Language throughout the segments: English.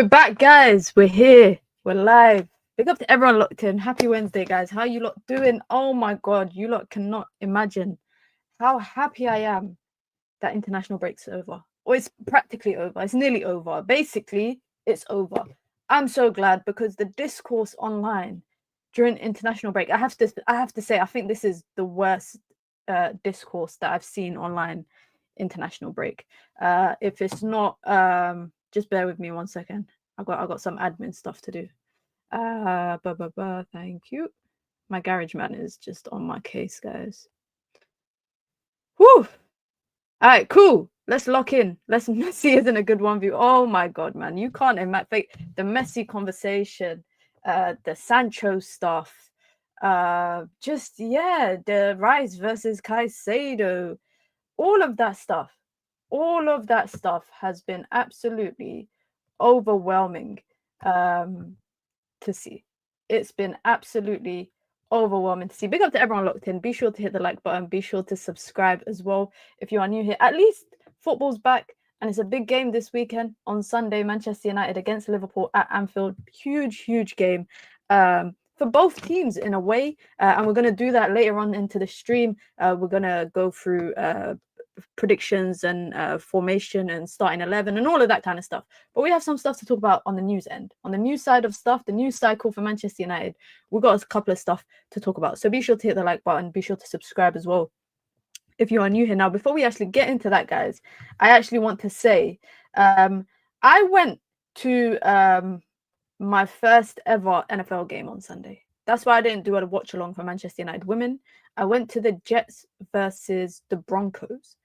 We're back, guys. We're here. We're live. Big up to everyone locked in. Happy Wednesday, guys. How you lot doing? Oh my God, you lot cannot imagine how happy I am that international break's over. Or it's practically over. It's nearly over. Basically, it's over. I'm so glad because the discourse online during international break, I have to say, I think this is the worst discourse that I've seen online international break. If it's not, just bear with me 1 second. I got some admin stuff to do. Thank you. My garage man is just on my case, guys. Whew. All right, cool. Let's lock in. Messi isn't a good one view. Oh my God, man. You can't imagine the Messi conversation, the Sancho stuff, the Rice versus Caicedo, all of that stuff has been absolutely overwhelming to see. It's been absolutely overwhelming to see. Big up to everyone locked in. Be sure to hit the like button. Be sure to subscribe as well if you are new here. At least football's back, and it's a big game this weekend on Sunday. Manchester United against Liverpool at Anfield. Huge game for both teams in a way, and we're going to do that later on into the stream. We're going to go through predictions and formation and starting 11 and all of that kind of stuff, but we have some stuff to talk about on the news end, on the news side of stuff, the news cycle for Manchester United. We've got a couple of stuff to talk about, so be sure to hit the like button. Be sure to subscribe as well if you are new here. Now, before we actually get into that, guys, I actually want to say I went to my first ever NFL game on Sunday. That's why I didn't do a watch along for Manchester United women. I went to the Jets versus the Broncos.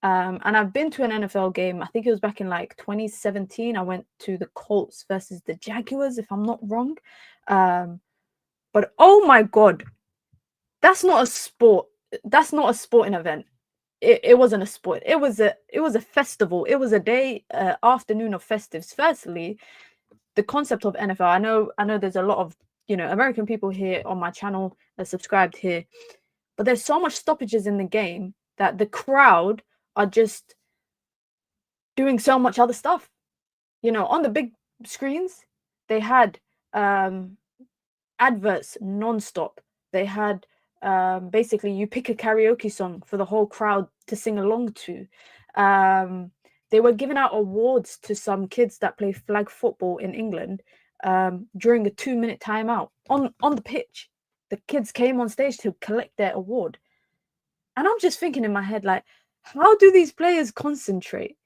And I've been to an NFL game. I think it was back in like 2017. I went to the Colts versus the Jaguars, if I'm not wrong. But oh my God, that's not a sport. That's not a sporting event. It wasn't a sport. It was a festival. It was a day, afternoon of festives. Firstly, the concept of NFL. I know there's a lot of American people here on my channel that subscribed here, but there's so much stoppages in the game that the crowd are just doing so much other stuff. On the big screens, they had adverts non-stop. They had basically you pick a karaoke song for the whole crowd to sing along to. They were giving out awards to some kids that play flag football in England during a 2-minute timeout on the pitch. The kids came on stage to collect their award. And I'm just thinking in my head, like, how do these players concentrate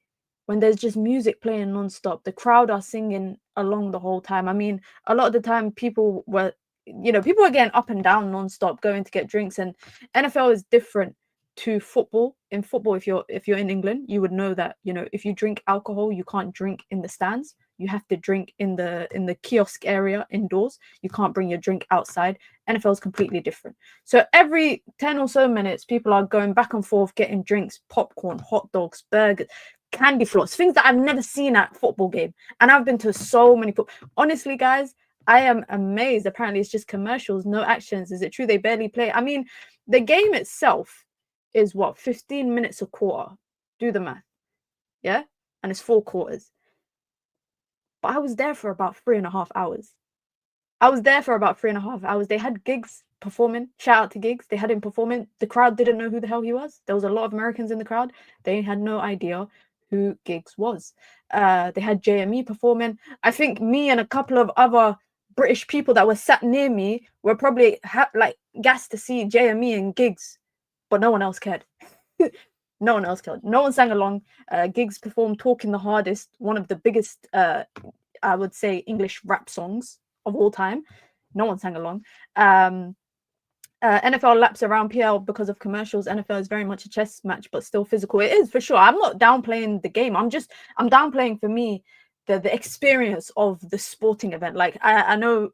when there's just music playing non-stop? The crowd are singing along the whole time. I mean, a lot of the time people were getting up and down non-stop, going to get drinks. And NFL is different to football. In football, if you're in England, you would know that if you drink alcohol, you can't drink in the stands. You have to drink in the kiosk area indoors. You can't bring your drink outside. NFL is completely different. So every 10 or so minutes, people are going back and forth getting drinks, popcorn, hot dogs, burgers, candy floss, things that I've never seen at football game. And I've been to so many. Honestly, guys, I am amazed. Apparently, it's just commercials, no actions. Is it true they barely play? I mean, the game itself is what, 15 minutes a quarter? Do the math. Yeah? And it's 4 quarters. But I was there for about 3.5 hours. They had Giggs performing. Shout out to Giggs. They had him performing. The crowd didn't know who the hell he was. There was a lot of Americans in the crowd. They had no idea who Giggs was. They had JME performing. I think me and a couple of other British people that were sat near me were probably gassed to see JME and Giggs, but no one else cared. No one else cared. No one sang along. Giggs performed "Talking the Hardest," one of the biggest, I would say, English rap songs of all time. No one sang along. NFL laps around PL because of commercials. NFL is very much a chess match, but still physical. It is, for sure. I'm not downplaying the game. I'm downplaying, for me, the experience of the sporting event. Like, I know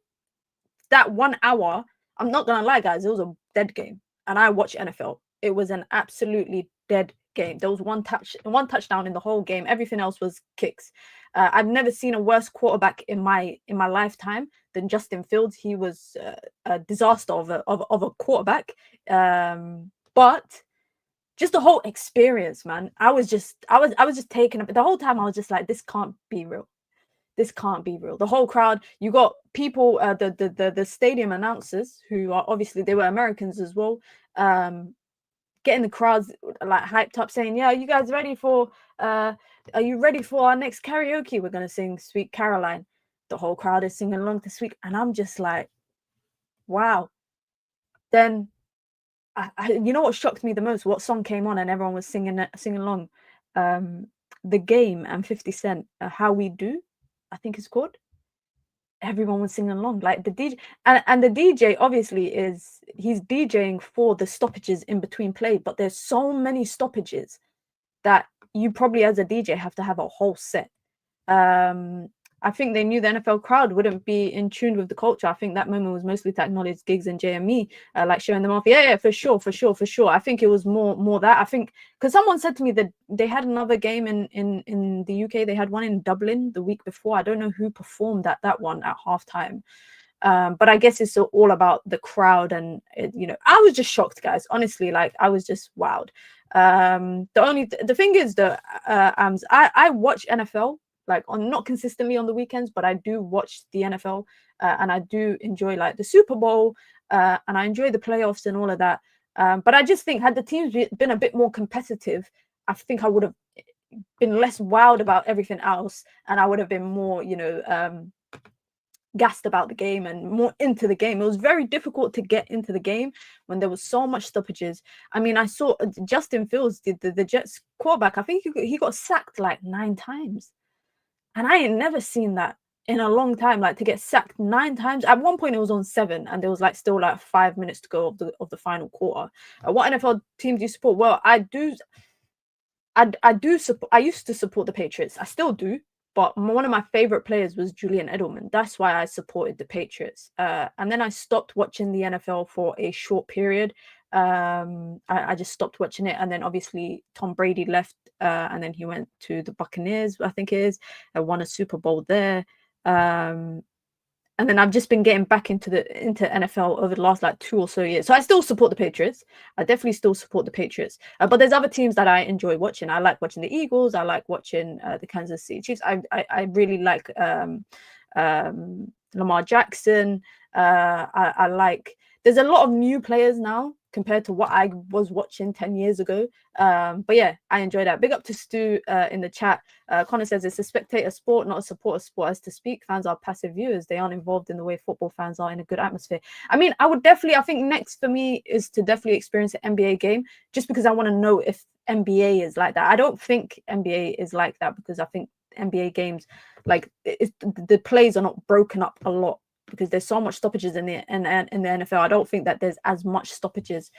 that 1 hour, I'm not gonna lie, guys, it was a dead game. And I watched NFL. It was an absolutely dead game. There was one touchdown in the whole game. Everything else was kicks. I've never seen a worse quarterback in my lifetime than Justin Fields. He was a disaster of a quarterback. But just the whole experience, man. I was just taken up the whole time. I was just like, this can't be real. this can't be real. The whole crowd, you got people, the stadium announcers, who are obviously, they were Americans as well, getting the crowds like hyped up, saying, yeah, are you guys ready for are you ready for our next karaoke? We're gonna sing Sweet Caroline. The whole crowd is singing along to Sweet, and I'm just like, wow. Then you know what shocked me the most? What song came on and everyone was singing along? The Game and 50 Cent, How We Do, I think it's called. Everyone was singing along, like the DJ, and the DJ obviously he's DJing for the stoppages in between play, but there's so many stoppages that you probably as a DJ have to have a whole set. I think they knew the NFL crowd wouldn't be in tune with the culture. I think that moment was mostly to acknowledge Giggs and JME, like showing them off. Yeah, for sure. I think it was more that. I think because someone said to me that they had another game in the UK. They had one in Dublin the week before. I don't know who performed at that one at halftime. But I guess it's all about the crowd, and I was just shocked, guys. Honestly, like I was just wowed. The thing is that I watch NFL, like not consistently on the weekends, but I do watch the NFL, and I do enjoy like the Super Bowl, and I enjoy the playoffs and all of that. But I just think had the teams been a bit more competitive, I think I would have been less wowed about everything else, and I would have been more, gassed about the game and more into the game. It was very difficult to get into the game when there was so much stoppages. I mean, I saw Justin Fields, the Jets quarterback, I think he got sacked like 9 times. And I ain't never seen that in a long time, like to get sacked 9 times. At one point it was on 7 and there was like still like 5 minutes to go of the final quarter. What NFL team do you support? Well, I used to support the Patriots. I still do. But one of my favorite players was Julian Edelman. That's why I supported the Patriots. And then I stopped watching the NFL for a short period. I just stopped watching it. And then obviously Tom Brady left, and then he went to the Buccaneers, I think it is. I won a Super Bowl there. And then I've just been getting back into NFL over the last like 2 or so years. So I still support the Patriots. I definitely still support the Patriots. But there's other teams that I enjoy watching. I like watching the Eagles. I like watching the Kansas City Chiefs. I really like Lamar Jackson. I like. There's a lot of new players now compared to what I was watching 10 years ago. But yeah, I enjoy that. Big up to Stu in the chat. Connor says it's a spectator sport, not a supporter sport. As to speak, fans are passive viewers. They aren't involved in the way football fans are in a good atmosphere. I mean, I think next for me is to definitely experience an NBA game, just because I want to know if NBA is like that. I don't think NBA is like that, because I think NBA games, like the plays are not broken up a lot, because there's so much stoppages in the NFL. I don't think that there's as much stoppages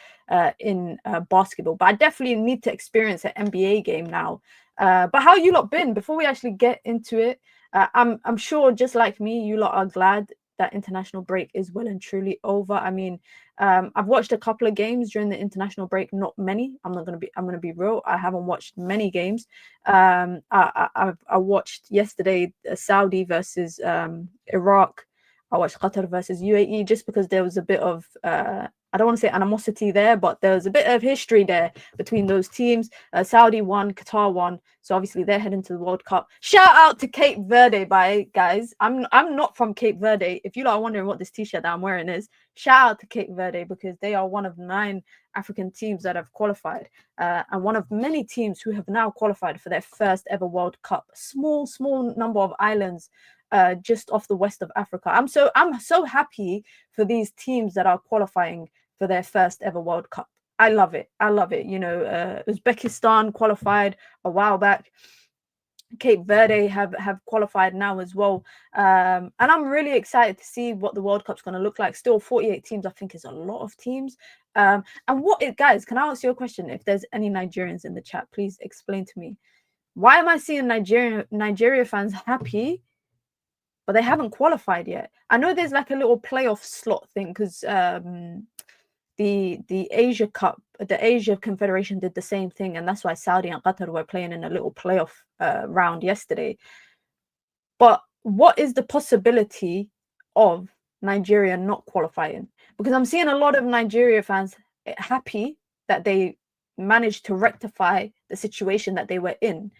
in basketball, but I definitely need to experience an NBA game now. But how you lot been before we actually get into it? I'm sure, just like me, you lot are glad that international break is well and truly over. I mean, I've watched a couple of games during the international break, not many. I'm gonna be real. I haven't watched many games. I watched yesterday Saudi versus Iraq. I watched Qatar versus UAE just because there was a bit of, I don't want to say animosity there, but there was a bit of history there between those teams. Saudi won, Qatar won, so obviously they're heading to the World Cup. Shout out to Cape Verde, guys. I'm not from Cape Verde. If you are wondering what this t-shirt that I'm wearing is, shout out to Cape Verde, because they are one of 9 African teams that have qualified, and one of many teams who have now qualified for their first ever World Cup. Small number of islands just off the west of Africa. I'm so happy for these teams that are qualifying for their first ever World Cup. I love it. You know, Uzbekistan qualified a while back. Cape Verde have qualified now as well. And I'm really excited to see what the World Cup's going to look like. Still 48 teams, I think, is a lot of teams. And guys, can I ask you a question? If there's any Nigerians in the chat, please explain to me. Why am I seeing Nigeria fans happy, but they haven't qualified yet? I know there's like a little playoff slot thing, because the Asia Cup, the Asia Confederation did the same thing, and that's why Saudi and Qatar were playing in a little playoff round yesterday. But what is the possibility of Nigeria not qualifying? Because I'm seeing a lot of Nigeria fans happy that they managed to rectify the situation that they were in,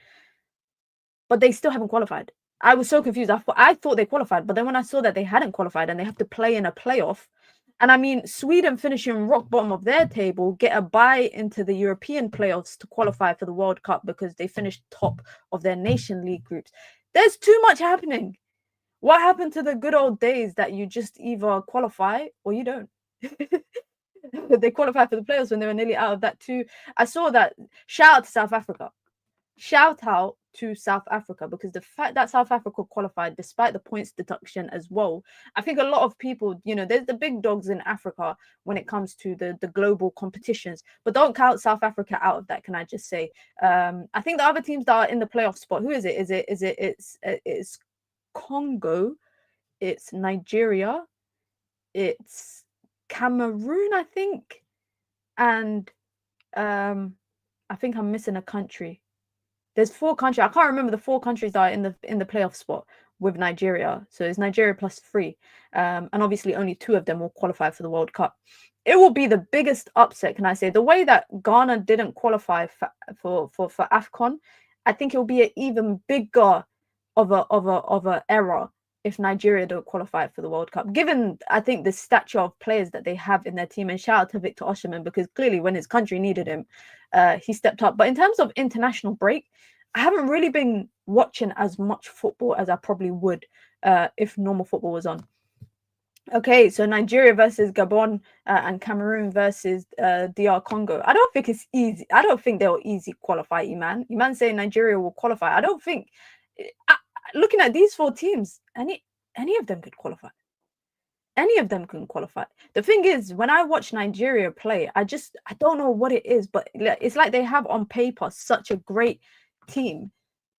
but they still haven't qualified. I was so confused. I thought they qualified, but then when I saw that they hadn't qualified and they have to play in a playoff, and I mean, Sweden finishing rock bottom of their table get a bye into the European playoffs to qualify for the World Cup because they finished top of their Nation League groups. There's too much happening. What happened to the good old days that you just either qualify or you don't? They qualified for the playoffs when they were nearly out of that too. I saw that. Shout out to South Africa. Shout out to South Africa, because the fact that South Africa qualified despite the points deduction as well, I think a lot of people, there's the big dogs in Africa when it comes to the global competitions, but don't count South Africa out of that. Can I just say, I think the other teams that are in the playoff spot, who is it? It's Congo, it's Nigeria, it's Cameroon, I think, and I think I'm missing a country. There's 4 countries. I can't remember the 4 countries that are in the playoff spot with Nigeria. So it's Nigeria plus 3, and obviously only 2 of them will qualify for the World Cup. It will be the biggest upset, can I say? The way that Ghana didn't qualify for AFCON, I think it will be an even bigger of a error if Nigeria don't qualify for the World Cup, given, I think, the stature of players that they have in their team. And shout out to Victor Osimhen, because clearly when his country needed him, he stepped up. But in terms of international break, I haven't really been watching as much football as I probably would if normal football was on. Okay, so Nigeria versus Gabon and Cameroon versus DR Congo. I don't think it's easy. I don't think they'll easy qualify, Iman. Iman saying Nigeria will qualify. I don't think... looking at these 4 teams, any of them could qualify. Any of them can qualify. The thing is, when I watch Nigeria play, I don't know what it is, but it's like they have on paper such a great team,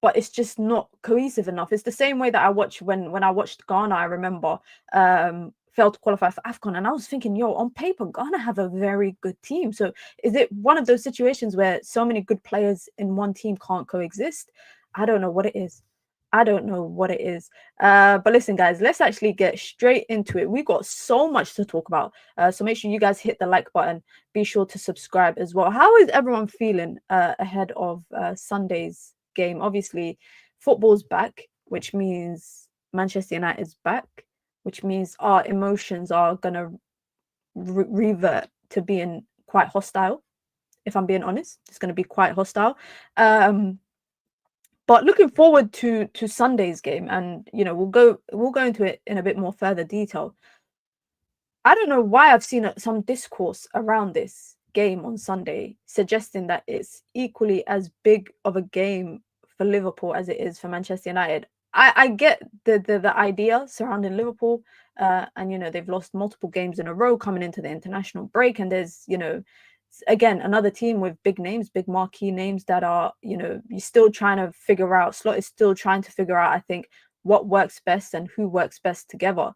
but it's just not cohesive enough. It's the same way that I watch when I watched Ghana. I remember failed to qualify for AFCON, and I was thinking, yo, on paper, Ghana have a very good team. So is it one of those situations where so many good players in one team can't coexist? I don't know what it is. I don't know what it is. But listen, guys, let's actually get straight into it. We've got so much to talk about. So make sure you guys hit the like button. Be sure to subscribe as well. How is everyone feeling ahead of Sunday's game? Obviously, football's back, which means Manchester United's back, which means our emotions are going to revert to being quite hostile. If I'm being honest, it's going to be quite hostile. But looking forward to Sunday's game, and we'll go into it in a bit more further detail. I don't know why I've seen some discourse around this game on Sunday suggesting that it's equally as big of a game for Liverpool as it is for Manchester United. I get the idea surrounding Liverpool, and they've lost multiple games in a row coming into the international break, and there's again, another team with big names, big marquee names that are, you're still trying to figure out. Slot is still trying to figure out, I think, what works best and who works best together.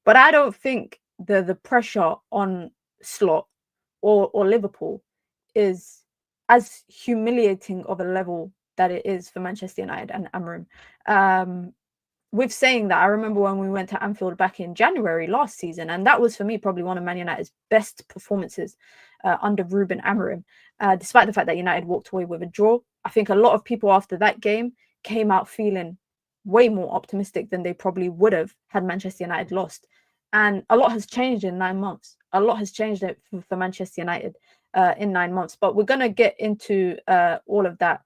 But I don't think the pressure on Slot or Liverpool is as humiliating of a level that it is for Manchester United and Amorim. With saying that, I remember when we went to Anfield back in January last season, and that was for me probably one of Man United's best performances under Ruben Amorim, despite the fact that United walked away with a draw. I think a lot of people after that game came out feeling way more optimistic than they probably would have had Manchester United lost. And a lot has changed in 9 months. A lot has changed for Manchester United in 9 months. But we're going to get into all of that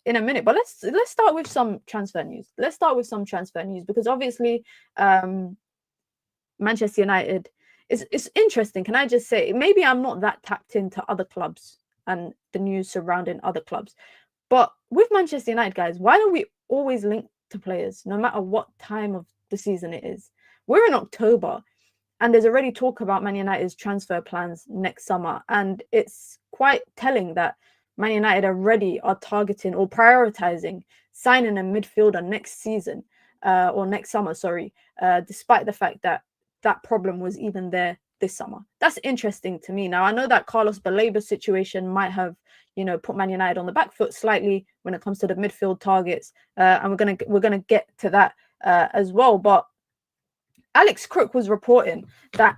in a minute. But let's start with some transfer news. Let's start with some transfer news, because obviously Manchester United it's interesting. Can I just say, maybe I'm not that tapped into other clubs and the news surrounding other clubs, but with Manchester United, guys, why don't we always link to players no matter what time of the season it is? We're in October, and there's already talk about Man United's transfer plans next summer, and it's quite telling that Man United already are targeting or prioritizing signing a midfielder next season or next summer, despite the fact that that problem was even there this summer. That's interesting to me. Now, I know that Carlos Baleba situation might have, put Man United on the back foot slightly when it comes to the midfield targets, and we're gonna get to that as well. But Alex Crook was reporting that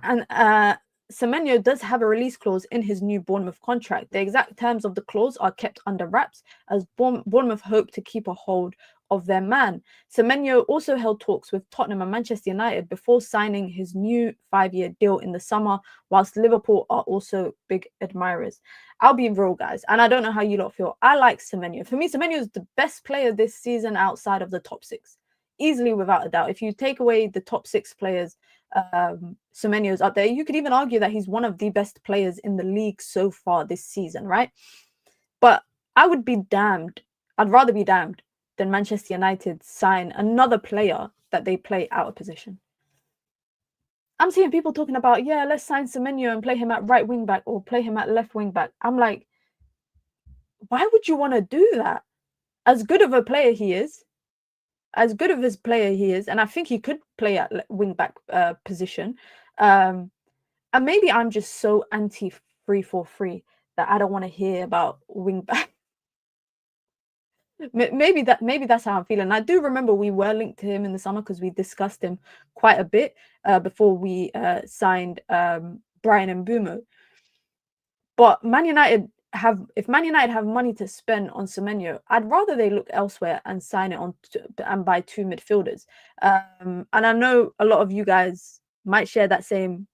Semenyo does have a release clause in his new Bournemouth contract. The exact terms of the clause are kept under wraps, as Bournemouth hope to keep a hold of their man. Semenyo also held talks with Tottenham and Manchester United before signing his new 5-year deal in the summer, whilst Liverpool are also big admirers. I'll be real, guys, and I don't know how you lot feel. I like Semenyo. For me, Semenyo is the best player this season outside of the top 6. Easily, without a doubt. If you take away the top 6 players, Semenyo's up there. You could even argue that he's one of the best players in the league so far this season, right? But I would be damned. I'd rather be damned than Manchester United sign another player that they play out of position. I'm seeing people talking about, yeah, let's sign Semenyo and play him at right wing back or play him at left wing back. I'm like, why would you want to do that? As good of a player he is, and I think he could play at wing back position. And maybe I'm just so anti 3-4-3 that I don't want to hear about wing back. Maybe that's how I'm feeling. I do remember we were linked to him in the summer because we discussed him quite a bit before we signed Brian Mbeumo. But if Man United have money to spend on Semenyo, I'd rather they look elsewhere and sign it on and buy 2 midfielders. And I know a lot of you guys might share that same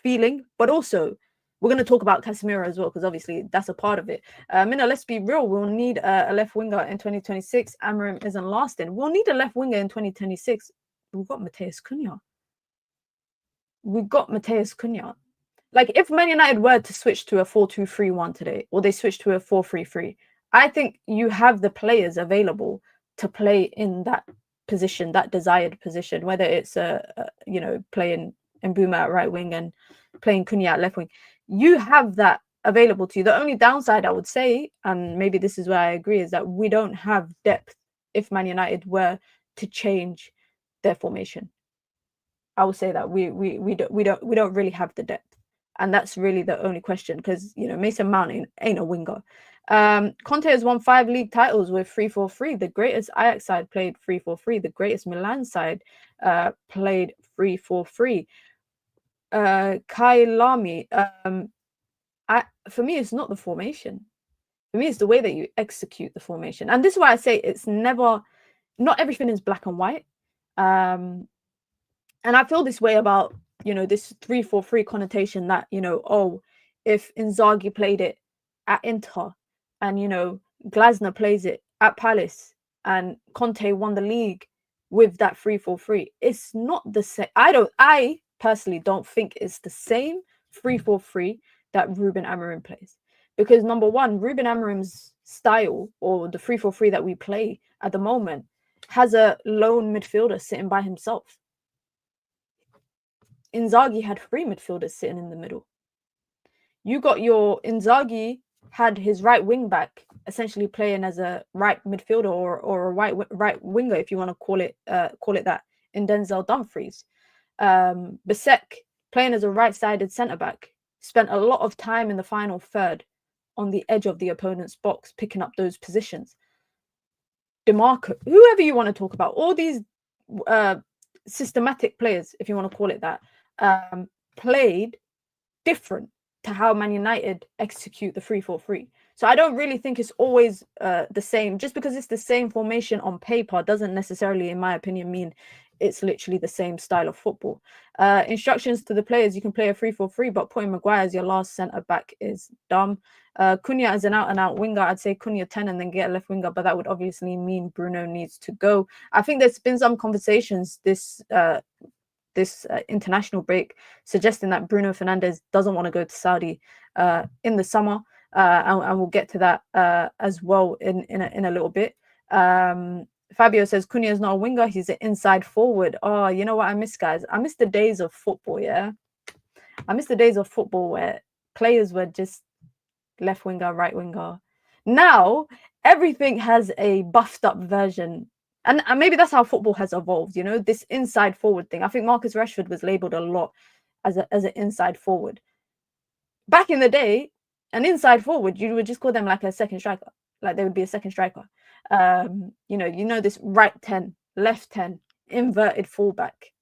feeling, but also we're going to talk about Casemiro as well, because obviously that's a part of it. Mina, let's be real. We'll need a left winger in 2026. Amorim isn't lasting. We'll need a left winger in 2026. We've got Matheus Cunha. Like, if Man United were to switch to a 4-2-3-1 today, or they switch to a 4-3-3, I think you have the players available to play in that position, that desired position, whether it's playing Mbeumo at right wing and playing Cunha at left wing. You have that available to you. The only downside, I would say, and maybe this is where I agree, is that we don't have depth if Man United were to change their formation. I would say that we don't really have the depth. And that's really the only question, because Mason Mount ain't a winger. Conte has won 5 league titles with 3-4-3. The greatest Ajax side played 3-4-3. The greatest Milan side played 3-4-3. Kai Lamy. For me, it's not the formation. For me, it's the way that you execute the formation. And this is why I say it's not everything is black and white. And I feel this way about this 3-4-3 connotation that, if Inzaghi played it at Inter and, Glasner plays it at Palace and Conte won the league with that 3-4-3, it's not the same. I personally don't think it's the same 3-4-3 that Ruben Amorim plays. Because number one, Ruben Amorim's style, or the 3-4-3 that we play at the moment, has a lone midfielder sitting by himself. Inzaghi had 3 midfielders sitting in the middle. Inzaghi had his right wing back essentially playing as a right midfielder or a right winger, if you want to call it that, in Denzel Dumfries. Bisek, playing as a right-sided centre-back, spent a lot of time in the final third on the edge of the opponent's box, picking up those positions. DeMarco, whoever you want to talk about, all these systematic players, if you want to call it that, played different to how Man United execute the 3-4-3. So I don't really think it's always the same. Just because it's the same formation on paper doesn't necessarily, in my opinion, mean it's literally the same style of football. Instructions to the players: you can play a 3-4-3, but putting Maguire as your last centre-back is dumb. Cunha as an out-and-out winger, I'd say Cunha 10 and then get a left winger, but that would obviously mean Bruno needs to go. I think there's been some conversations this international break suggesting that Bruno Fernandes doesn't want to go to Saudi in the summer, and we'll get to that as well in a little bit. Fabio says Cunha is not a winger, he's an inside forward. Oh, you know what I miss, guys? I miss the days of football, yeah? I miss the days of football where players were just left winger, right winger. Now, everything has a buffed up version. And maybe that's how football has evolved, this inside forward thing. I think Marcus Rashford was labelled a lot as an inside forward. Back in the day, an inside forward, you would just call them like a second striker. Like they would be a second striker. This right 10, left 10, inverted fullback.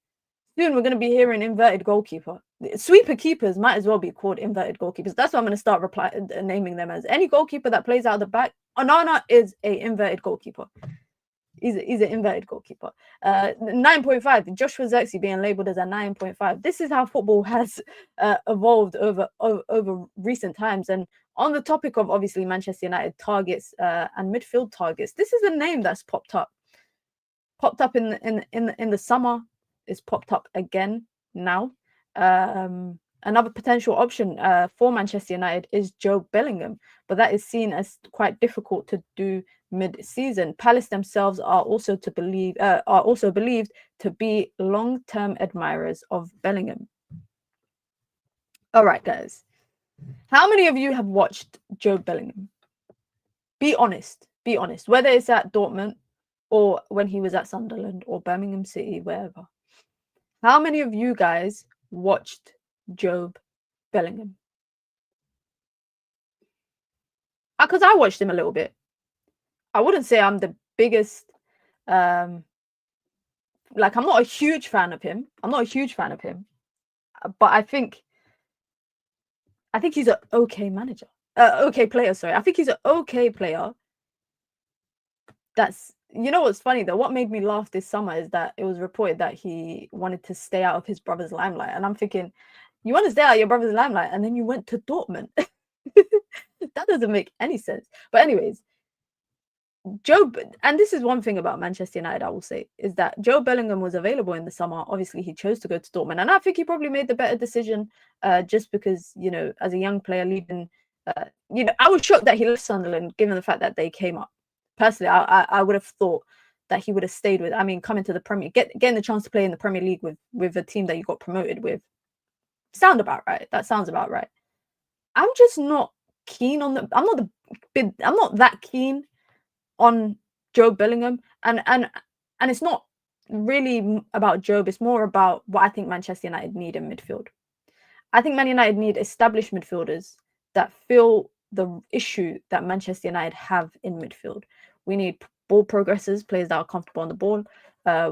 Soon we're going to be hearing inverted goalkeeper. Sweeper keepers might as well be called inverted goalkeepers. That's what I'm going to start naming them as. Any goalkeeper that plays out of the back, Onana is a inverted goalkeeper. He's an inverted goalkeeper. 9.5. Joshua Zirkzee being labelled as a 9.5. This is how football has evolved over recent times. And on the topic of obviously Manchester United targets and midfield targets, this is a name that's popped up in the summer. It's popped up again now. Another potential option for Manchester United is Joe Bellingham, but that is seen as quite difficult to do mid-season. Palace themselves are also believed to be long-term admirers of Bellingham. All right, guys. How many of you have watched Joe Bellingham? Be honest. Be honest. Whether it's at Dortmund or when he was at Sunderland or Birmingham City, wherever. How many of you guys watched Job Bellingham? Because I watched him a little bit. I wouldn't say I'm the biggest, I'm not a huge fan of him. But I think he's an okay manager. Okay player, sorry. I think he's an okay player. That's, you know what's funny though? What made me laugh this summer is that it was reported that he wanted to stay out of his brother's limelight. And I'm thinking, you want to stay out of your brother's limelight and then you went to Dortmund. That doesn't make any sense. But anyways, and this is one thing about Manchester United, I will say, is that Joe Bellingham was available in the summer. Obviously, he chose to go to Dortmund. And I think he probably made the better decision just because, you know, as a young player leaving, I was shocked that he left Sunderland, given the fact that they came up. Personally, I would have thought that he would have stayed with, coming to the Premier, getting the chance to play in the Premier League with a team that you got promoted with. Sounds about right. That sounds about right. I'm just not keen on I'm not that keen on Joe Bellingham, and it's not really about Job. It's more about what I think Manchester United need in midfield. I think Man United need established midfielders that fill the issue that Manchester United have in midfield. We need ball progressors, players that are comfortable on the ball.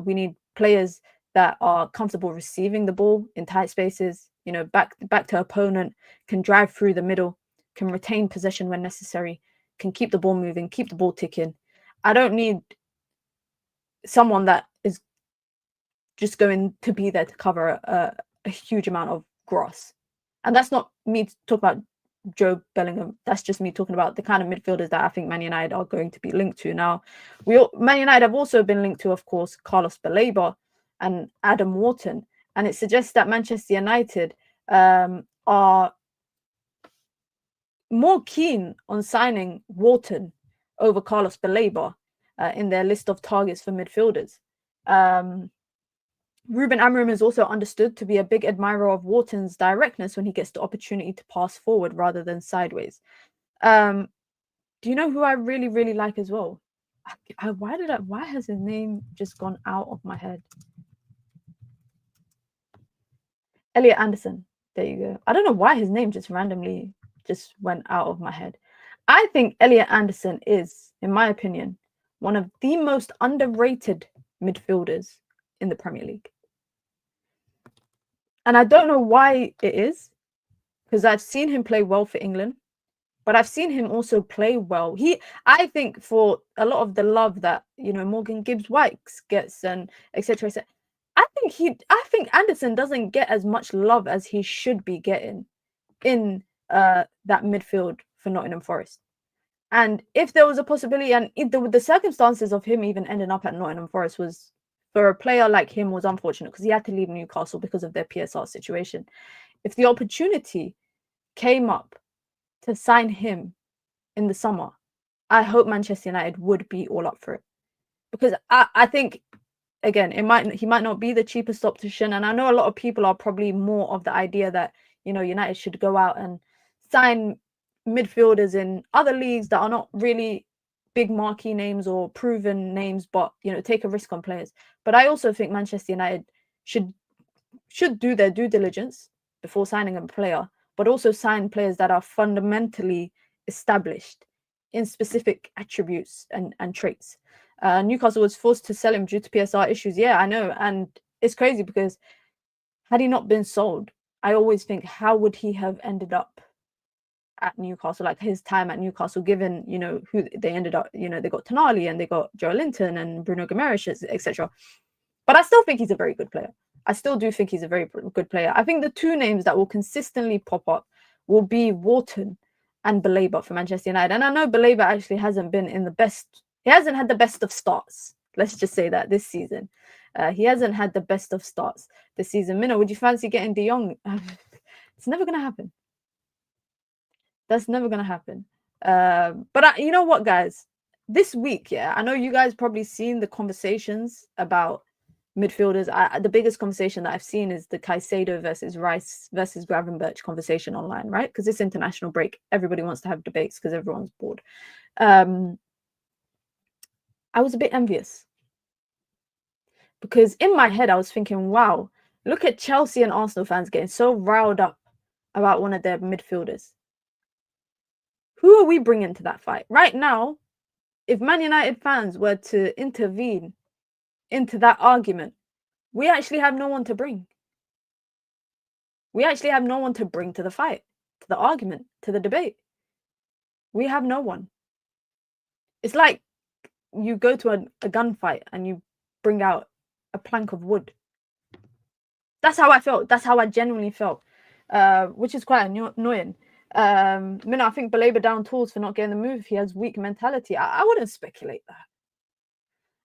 We need players that are comfortable receiving the ball in tight spaces, you know, back to opponent, can drive through the middle, can retain possession when necessary, can keep the ball moving, keep the ball ticking. I don't need someone that is just going to be there to cover a huge amount of grass. And that's not me talking about Joe Bellingham. That's just me talking about the kind of midfielders that I think Man United are going to be linked to. Now, Man United have also been linked to, of course, Carlos Baleba and Adam Wharton. And it suggests that Manchester United are more keen on signing Wharton over Carlos Baleba in their list of targets for midfielders. Ruben Amorim is also understood to be a big admirer of Wharton's directness when he gets the opportunity to pass forward rather than sideways. Do you know who I really, really like as well? Why has his name just gone out of my head? Elliot Anderson. There you go. I don't know why his name just randomly just went out of my head. I think Elliot Anderson is, in my opinion, one of the most underrated midfielders in the Premier League. And I don't know why it is, because I've seen him play well for England, but I've seen him also play well. I think for a lot of the love that, you know, Morgan Gibbs-White gets and etc. I think Anderson doesn't get as much love as he should be getting in that midfield for Nottingham Forest. And if there was a possibility, and the circumstances of him even ending up at Nottingham Forest was, for a player like him, was unfortunate because he had to leave Newcastle because of their PSR situation. If the opportunity came up to sign him in the summer, I hope Manchester United would be all up for it. Because I think, again, he might not be the cheapest option. And I know a lot of people are probably more of the idea that, you know, United should go out and sign midfielders in other leagues that are not really big marquee names or proven names, but, you know, take a risk on players. But I also think Manchester United should do their due diligence before signing a player, but also sign players that are fundamentally established in specific attributes and traits. Newcastle was forced to sell him due to PSR issues. Yeah, I know. And it's crazy because had he not been sold, I always think, how would he have ended up at Newcastle, like his time at Newcastle, given, you know, who they ended up, you know, they got Tonali and they got Joe Linton and Bruno Guimaraes, etc. But I still think he's a very good player. I still do think he's a very good player. I think the two names that will consistently pop up will be Wharton and Baleba for Manchester United. And I know Baleba actually hasn't been in the best, he hasn't had the best of starts. Let's just say that this season. He hasn't had the best of starts this season. Minna, would you fancy getting De Jong? It's never going to happen. That's never going to happen. But you know what, guys? This week, yeah, I know you guys probably seen the conversations about midfielders. The biggest conversation that I've seen is the Caicedo versus Rice versus Gravenberch conversation online, right? Because it's international break. Everybody wants to have debates because everyone's bored. I was a bit envious because in my head, I was thinking, wow, look at Chelsea and Arsenal fans getting so riled up about one of their midfielders. Who are we bringing to that fight? Right now, if Man United fans were to intervene into that argument, we actually have no one to bring. We actually have no one to bring to the fight, to the argument, to the debate. We have no one. It's like you go to a gunfight and you bring out a plank of wood. That's how I felt. That's how I genuinely felt, which is quite annoying. I think Baleba down tools for not getting the move. He has weak mentality. I wouldn't speculate that.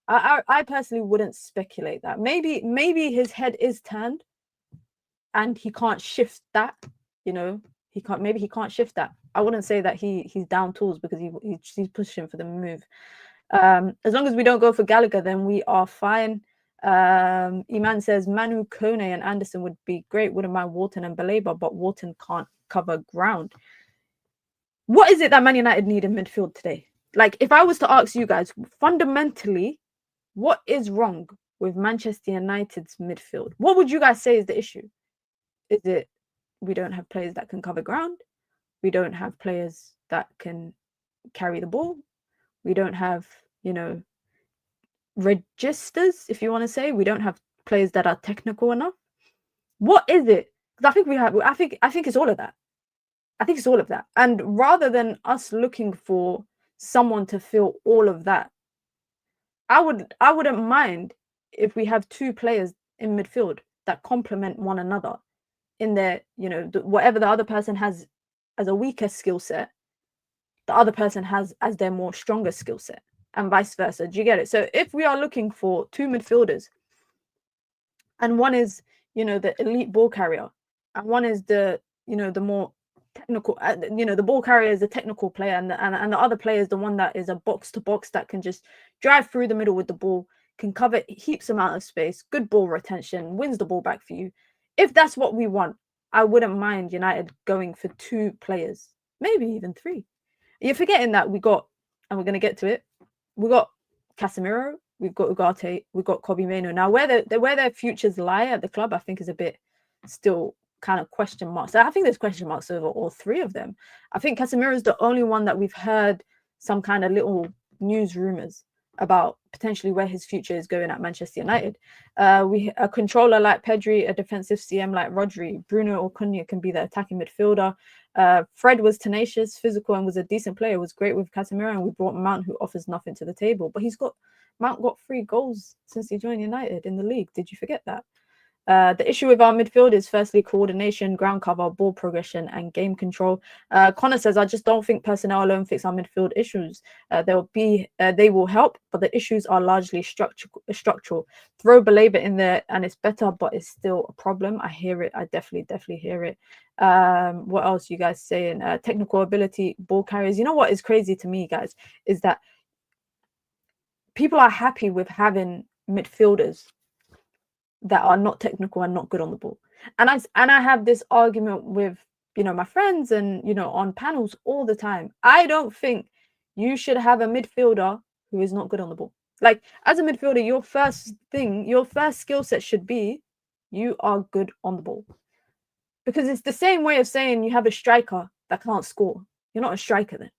I personally wouldn't speculate that. Maybe his head is turned and he can't shift that. You know, maybe he can't shift that. I wouldn't say that he's down tools because he's pushing for the move. As long as we don't go for Gallagher, then we are fine. Iman says Manu, Kone and Anderson would be great. Wouldn't mind Wharton and Baleba, but Wharton can't cover ground. What is it that Man United need in midfield today? Like, if I was to ask you guys, fundamentally, what is wrong with Manchester United's midfield? What would you guys say is the issue? Is it we don't have players that can cover ground? We don't have players that can carry the ball? We don't have, you know, registers, if you want to say. We don't have players that are technical enough. What is it? Because I think it's all of that. I think it's all of that. And rather than us looking for someone to fill all of that, I wouldn't mind if we have two players in midfield that complement one another in their, you know, whatever the other person has as a weaker skill set, the other person has as their more stronger skill set, and vice versa. Do you get it? So if we are looking for two midfielders, and one is, you know, the elite ball carrier, and one is the, you know, the more technical, you know, the ball carrier is the technical player, and the other player is the one that is a box to box that can just drive through the middle with the ball, can cover heaps amount of space, good ball retention, wins the ball back for you. If that's what we want, I wouldn't mind United going for two players, maybe even three. You're forgetting that we got, and we're going to get to it, we got Casemiro, we've got Ugarte, we've got Kobbie Mainoo. Now, where their futures lie at the club, I think is a bit still kind of question marks. So I think there's question marks over all three of them. I think Casemiro is the only one that we've heard some kind of little news rumors about potentially where his future is going at Manchester United. A controller like Pedri, a defensive CM like Rodri, Bruno or Cunha can be the attacking midfielder. Fred was tenacious, physical, and was a decent player. Was great with Casemiro, and we brought Mount, who offers nothing to the table. But Mount got 3 goals since he joined United in the league. Did you forget that? The issue with our midfield is firstly coordination, ground cover, ball progression, and game control. Connor says, I just don't think personnel alone fix our midfield issues. They will help, but the issues are largely structural. Throw Baleba in there and it's better, but it's still a problem. I hear it. I definitely hear it. What else you guys saying? Technical ability, ball carriers. You know what is crazy to me, guys, is that people are happy with having midfielders that are not technical and not good on the ball. And I have this argument with, you know, my friends and, you know, on panels all the time. I don't think you should have a midfielder who is not good on the ball. Like, as a midfielder, your first skill set should be you are good on the ball. Because it's the same way of saying you have a striker that can't score. You're not a striker then.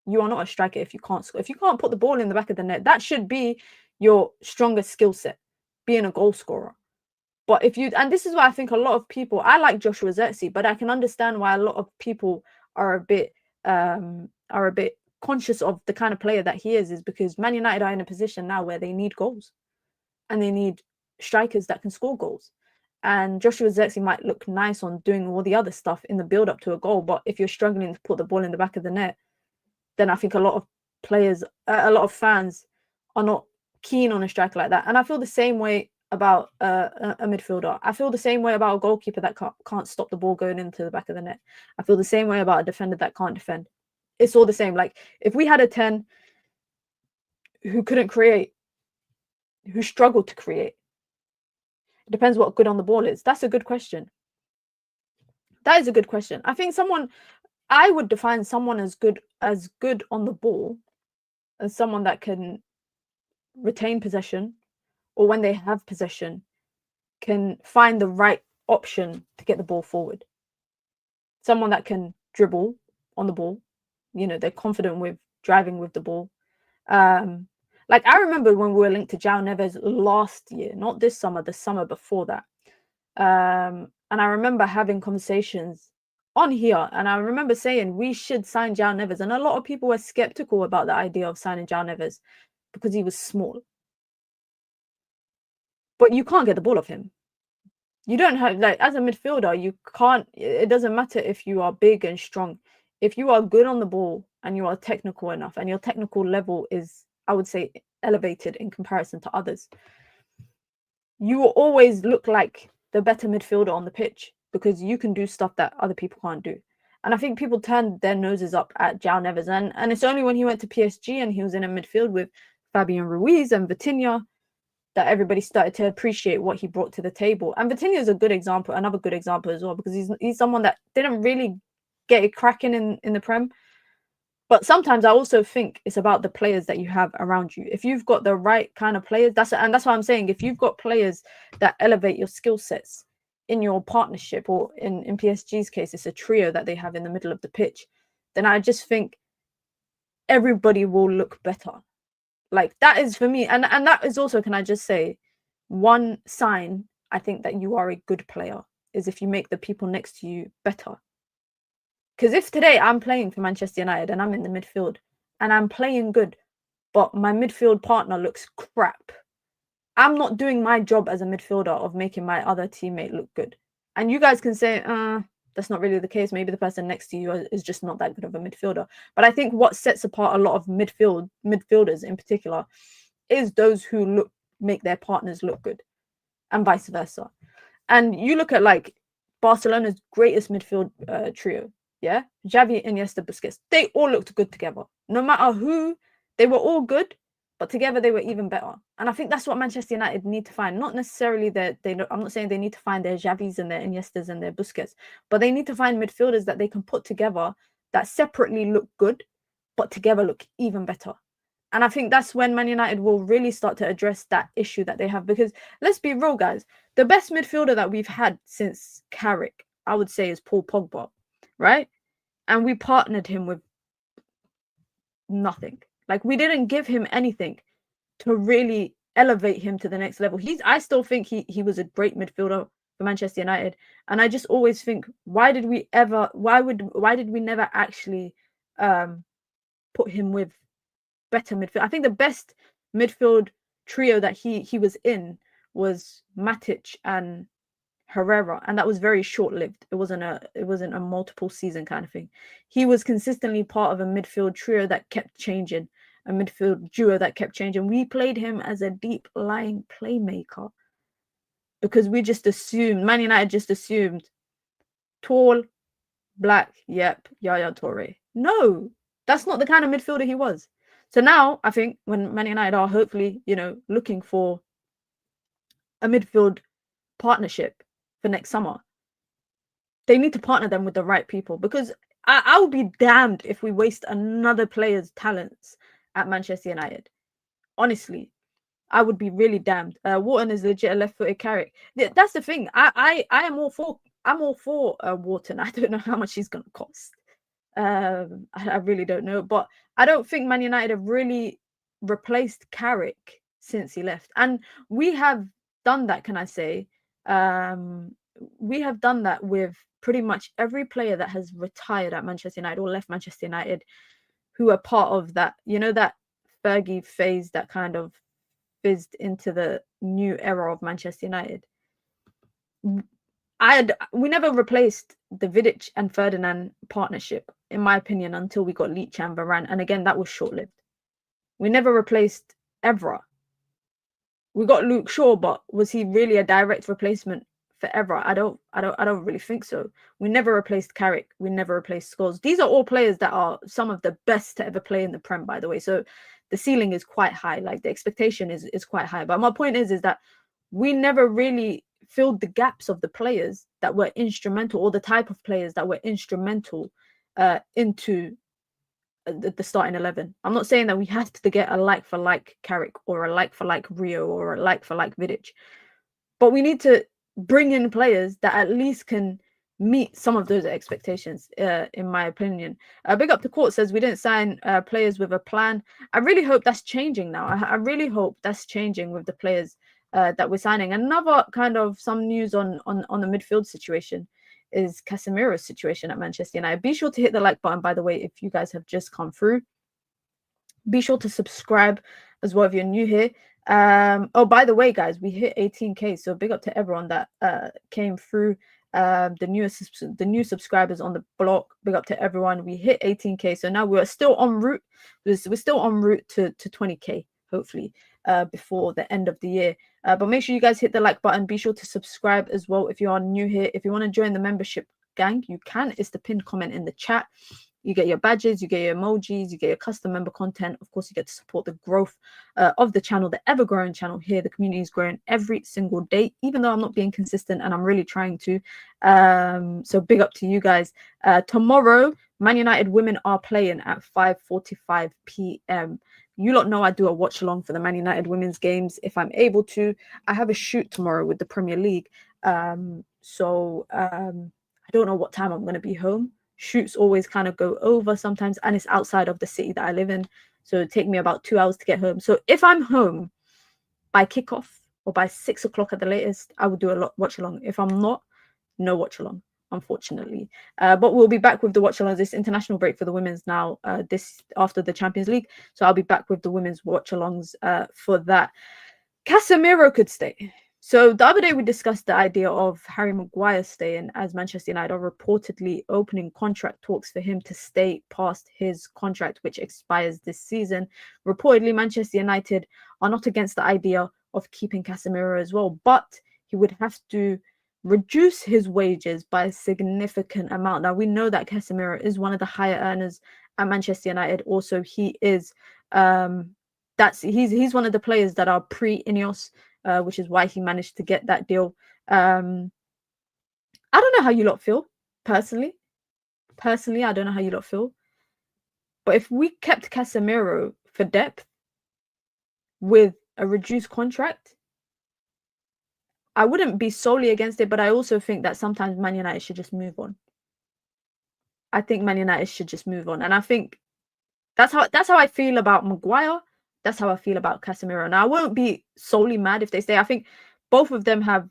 You are not a striker if you can't score. If you can't put the ball in the back of the net, that should be your strongest skill set, being a goal scorer. But and this is why I think a lot of people, I like Joshua Zirkzee, but I can understand why a lot of people are a bit are a bit conscious of the kind of player that he is because Man United are in a position now where they need goals and they need strikers that can score goals. And Joshua Zirkzee might look nice on doing all the other stuff in the build up to a goal, but if you're struggling to put the ball in the back of the net, then I think a lot of players, a lot of fans are not keen on a striker like that. And I feel the same way about a midfielder. I feel the same way about a goalkeeper that can't stop the ball going into the back of the net. I feel the same way about a defender that can't defend. It's all the same. Like if we had a 10 who couldn't create, who struggled to create, it depends what good on the ball is. That's a good question. That is a good question. I think I would define someone as good on the ball as someone that can retain possession, or when they have possession, can find the right option to get the ball forward. Someone that can dribble on the ball, they're confident with driving with the ball. Like I remember when we were linked to João Neves last year, not this summer, the summer before that. And I remember having conversations on here, and I remember saying we should sign João Neves, and a lot of people were skeptical about the idea of signing João Neves because he was small. But you can't get the ball off him. You don't have, like, as a midfielder, you can't, it doesn't matter if you are big and strong. If you are good on the ball and you are technical enough and your technical level is, I would say, elevated in comparison to others, you will always look like the better midfielder on the pitch because you can do stuff that other people can't do. And I think people turned their noses up at João Neves. And it's only when he went to PSG and he was in a midfield with Fabian Ruiz and Vitinha that everybody started to appreciate what he brought to the table. And Vitinha is a good example, another good example as well, because he's someone that didn't really get it cracking in the Prem. But sometimes I also think it's about the players that you have around you. If you've got the right kind of players, that's what I'm saying. If you've got players that elevate your skill sets in your partnership, or in PSG's case, it's a trio that they have in the middle of the pitch, then I just think everybody will look better. Like that is for me, and that is also, can I just say, one sign I think that you are a good player is if you make the people next to you better. Because if today I'm playing for Manchester United and I'm in the midfield and I'm playing good, but my midfield partner looks crap, I'm not doing my job as a midfielder of making my other teammate look good. And you guys can say, that's not really the case. Maybe the person next to you is just not that good of a midfielder. But I think what sets apart a lot of midfielders in particular is those who make their partners look good, and vice versa. And you look at like Barcelona's greatest midfield trio, yeah, Xavi, Iniesta, Busquets. They all looked good together. No matter who, they were all good, but together they were even better. And I think that's what Manchester United need to find. Not necessarily that I'm not saying they need to find their Xavis and their Iniestas and their Busquets, but they need to find midfielders that they can put together that separately look good, but together look even better. And I think that's when Man United will really start to address that issue that they have. Because let's be real, guys, the best midfielder that we've had since Carrick, I would say, is Paul Pogba, right? And we partnered him with nothing. Like, we didn't give him anything to really elevate him to the next level. I still think he was a great midfielder for Manchester United. And I just always think, why did we never actually put him with better midfield? I think the best midfield trio that he was in was Matic and Herrera, and that was very short-lived. It wasn't a multiple season kind of thing. He was consistently part of a midfield trio that kept changing, a midfield duo that kept changing. We played him as a deep lying playmaker because we just assumed, Man United just assumed, tall, black, yep, Yaya Toure. No, that's not the kind of midfielder he was. So now I think when Man United are hopefully, looking for a midfield partnership for next summer, they need to partner them with the right people, because I would be damned if we waste another player's talents at Manchester United. Honestly, I would be really damned. Wharton is legit a left-footed Carrick. That's the thing. I'm all for Wharton. I don't know how much he's going to cost. I really don't know, but I don't think Man United have really replaced Carrick since he left, and we have done that, can I say, we have done that with pretty much every player that has retired at Manchester United or left Manchester United, who are part of that, that Fergie phase that kind of fizzed into the new era of Manchester United. We never replaced the Vidic and Ferdinand partnership, in my opinion, until we got Leach and Varane. And again, that was short-lived. We never replaced Evra. We got Luke Shaw, but was he really a direct replacement for Evra? I don't really think so. We never replaced Carrick. We never replaced Scholes. These are all players that are some of the best to ever play in the Prem, by the way. So the ceiling is quite high. Like, the expectation is quite high. But my point is that we never really filled the gaps of the players that were instrumental, or the type of players that were instrumental into the starting 11. I'm not saying that we have to get a like-for-like Carrick or a like-for-like Rio or a like-for-like Vidic, but we need to bring in players that at least can meet some of those expectations, in my opinion. Big Up to Court says we didn't sign players with a plan. I really hope that's changing now. I really hope that's changing with the players that we're signing. Another kind of some news on the midfield situation is Casemiro's situation at Manchester United. Be sure to hit the like button, by the way, if you guys have just come through. Be sure to subscribe as well if you're new here. Oh, by the way, guys, we hit 18K, so big up to everyone that came through. The new subscribers on the block, big up to everyone. We hit 18K, so now we're still en route. We're still en route to 20K, hopefully, before the end of the year. But make sure you guys hit the like button. Be sure to subscribe as well if you are new here. If you want to join the membership gang, you can. It's the pinned comment in the chat. You get your badges, you get your emojis, you get your custom member content. Of course, you get to support the growth of the channel, the ever-growing channel here. The community is growing every single day, even though I'm not being consistent, and I'm really trying to. So big up to you guys. Tomorrow, Man United women are playing at 5:45 p.m. You lot know I do a watch along for the Man United women's games if I'm able to. I have a shoot tomorrow with the Premier League. I don't know what time I'm going to be home. Shoots always kind of go over sometimes, and it's outside of the city that I live in. So it take me about 2 hours to get home. So if I'm home by kickoff or by 6 o'clock at the latest, I will do a watch along. If I'm not, no watch along, unfortunately. But we'll be back with the watch alongs. This international break for the women's now, this after the Champions League. So I'll be back with the women's watch alongs for that. Casemiro could stay. So the other day we discussed the idea of Harry Maguire staying, as Manchester United are reportedly opening contract talks for him to stay past his contract, which expires this season. Reportedly, Manchester United are not against the idea of keeping Casemiro as well, but he would have to reduce his wages by a significant amount. Now, we know that Casemiro is one of the higher earners at Manchester United. Also, he is he's one of the players that are pre-Ineos, which is why he managed to get that deal. I don't know how you lot feel, personally. I don't know how you lot feel. But if we kept Casemiro for depth with a reduced contract, I wouldn't be solely against it, but I also think that sometimes Man United should just move on. I think Man United should just move on. And I think that's how I feel about Maguire. That's how I feel about Casemiro. Now, I won't be solely mad if they stay. I think both of them have,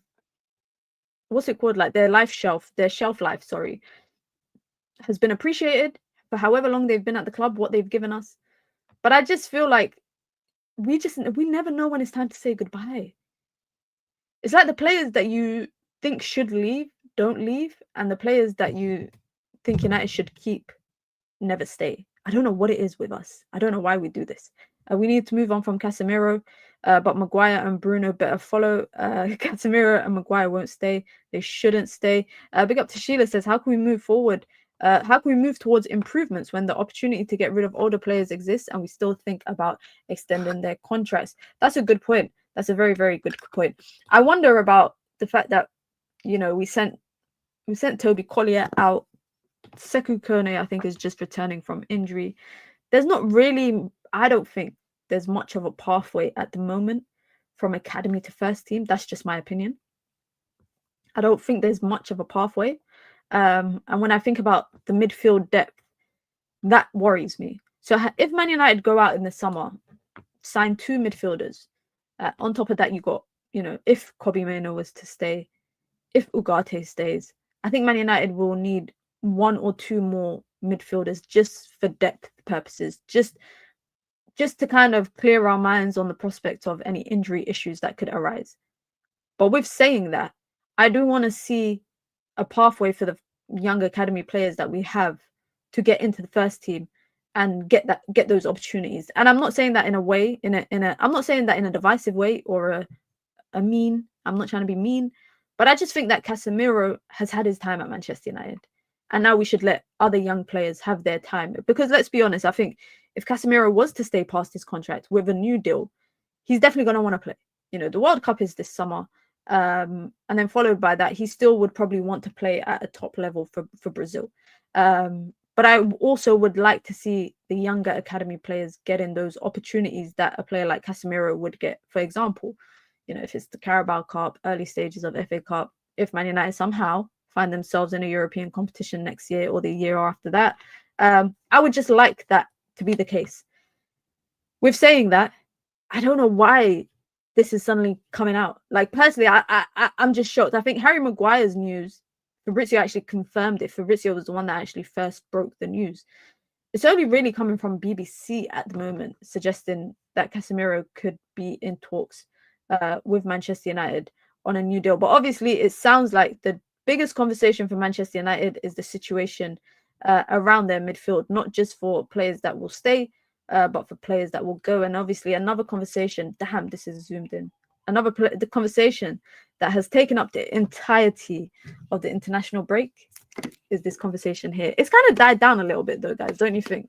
what's it called? Like their shelf life, has been appreciated for however long they've been at the club, what they've given us. But I just feel like we never know when it's time to say goodbye. It's like the players that you think should leave, don't leave. And the players that you think United should keep never stay. I don't know what it is with us. I don't know why we do this. We need to move on from Casemiro, but Maguire and Bruno better follow. Casemiro and Maguire won't stay. They shouldn't stay. Big Up to Sheila says, how can we move forward? How can we move towards improvements when the opportunity to get rid of older players exists and we still think about extending their contracts? That's a good point. That's a very, very good point. I wonder about the fact that, we sent Toby Collier out. Sekou Kone, I think, is just returning from injury. There's not really, I don't think there's much of a pathway at the moment from academy to first team. That's just my opinion. I don't think there's much of a pathway. And when I think about the midfield depth, that worries me. So if Man United go out in the summer, sign 2 midfielders, on top of that, you got, if Kobbie Mainoo was to stay, if Ugarte stays, I think Man United will need 1 or 2 more midfielders just for depth purposes, just to kind of clear our minds on the prospect of any injury issues that could arise. But with saying that, I do want to see a pathway for the young academy players that we have to get into the first team and get those opportunities. And I'm not saying that in a way, I'm not saying that in a divisive way or a mean. I'm not trying to be mean, but I just think that Casemiro has had his time at Manchester United, and now we should let other young players have their time. Because let's be honest, I think if Casemiro was to stay past his contract with a new deal, he's definitely going to want to play. You know, the World Cup is this summer, and then followed by that, he still would probably want to play at a top level for Brazil. But I also would like to see the younger academy players getting those opportunities that a player like Casemiro would get. For example, you know, if it's the Carabao Cup, early stages of FA Cup, if Man United somehow find themselves in a European competition next year or the year after that, I would just like that to be the case. With saying that, I don't know why this is suddenly coming out. Like, personally, I'm just shocked. I think Harry Maguire's news, Fabrizio actually confirmed it. Fabrizio was the one that actually first broke the news. It's only really coming from BBC at the moment, suggesting that Casemiro could be in talks with Manchester United on a new deal. But obviously, it sounds like the biggest conversation for Manchester United is the situation around their midfield, not just for players that will stay, but for players that will go. And obviously, another conversation, damn, this is zoomed in. The conversation that has taken up the entirety of the international break is this conversation here. It's kind of died down a little bit though, guys. Don't you think?